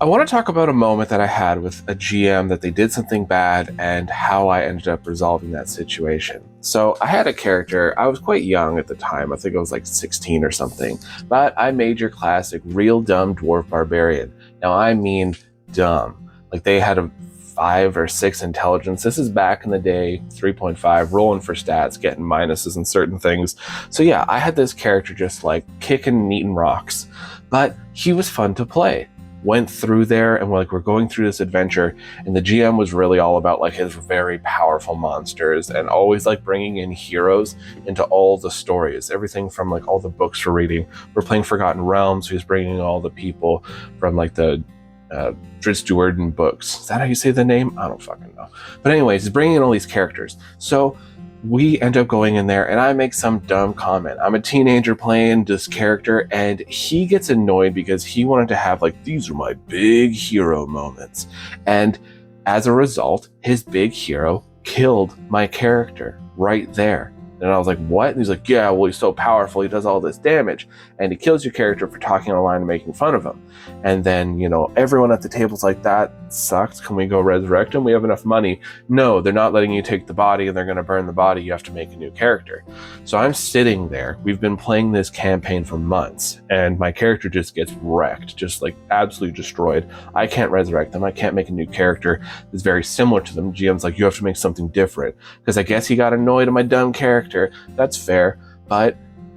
I want to talk about a moment that I had with a GM that they did something bad and how I ended up resolving that situation. So I had a character, I was quite young at the time, I think I was like 16 or something, but I made your classic real dumb dwarf barbarian. Now I mean dumb. Like they had a 5 or 6 intelligence. This is back in the day, 3.5, rolling for stats, getting minuses in certain things. So yeah, I had this character just like kicking and eating rocks, but he was fun to play. Went through there and we're going through this adventure, and the GM was really all about like his very powerful monsters and always like bringing in heroes into all the stories, everything from like all the books we're reading. We're playing Forgotten Realms, so he's bringing all the people from like the Drizzt Do'Urden books. Is that how you say the name? I don't fucking know. But anyways, he's bringing in all these characters. So we end up going in there and I make some dumb comment. I'm a teenager playing this character and he gets annoyed because he wanted to have like, these are my big hero moments. And as a result, his big hero killed my character right there. And I was like, what? And he's like, yeah, well, he's so powerful. He does all this damage. And he kills your character for talking online and making fun of him. And then, everyone at the table's like, that sucks. Can we go resurrect him? We have enough money. No, they're not letting you take the body and they're going to burn the body. You have to make a new character. So I'm sitting there. We've been playing this campaign for months and my character just gets wrecked, just like absolutely destroyed. I can't resurrect them. I can't make a new character that's very similar to them. GM's like, you have to make something different, because I guess he got annoyed at my dumb character. That's fair, but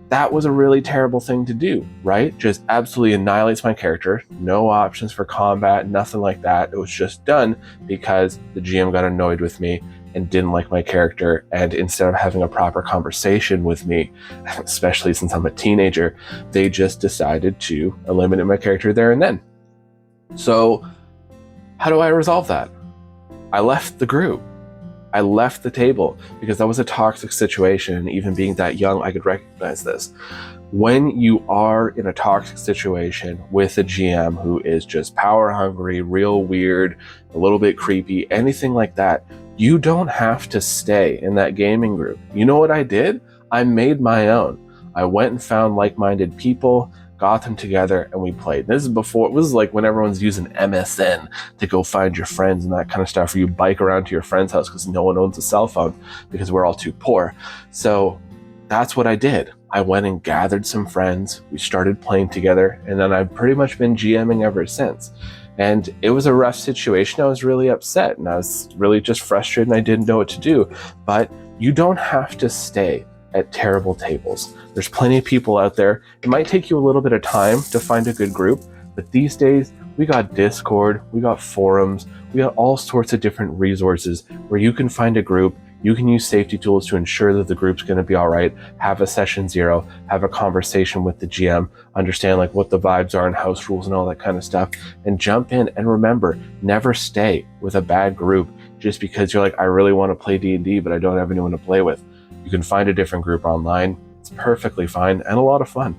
that was a really terrible thing to do, right? Just absolutely annihilates my character. No options for combat, nothing like that. It was just done because the GM got annoyed with me and didn't like my character. And instead of having a proper conversation with me, especially since I'm a teenager, they just decided to eliminate my character there and then. So how do I resolve that? I left the group. I left the table because that was a toxic situation. And even being that young, I could recognize this. When you are in a toxic situation with a GM who is just power hungry, real weird, a little bit creepy, anything like that, you don't have to stay in that gaming group. You know what I did? I made my own. I went and found like-minded people, got them together, and we played. This is like when everyone's using MSN to go find your friends and that kind of stuff, or you bike around to your friend's house because no one owns a cell phone because we're all too poor. So that's what I did. I went and gathered some friends, we started playing together, and then I've pretty much been GMing ever since. And it was a rough situation. I was really upset and I was really just frustrated and I didn't know what to do. But you don't have to stay at terrible tables. There's plenty of people out there. It might take you a little bit of time to find a good group, but these days we got Discord, we got forums, we got all sorts of different resources where you can find a group. You can use safety tools to ensure that the group's going to be all right, have a session 0, have a conversation with the GM, understand like what the vibes are and house rules and all that kind of stuff, and jump in. And remember, never stay with a bad group just because you're like, I really want to play D&D, but I don't have anyone to play with. You can find a different group online. It's perfectly fine and a lot of fun.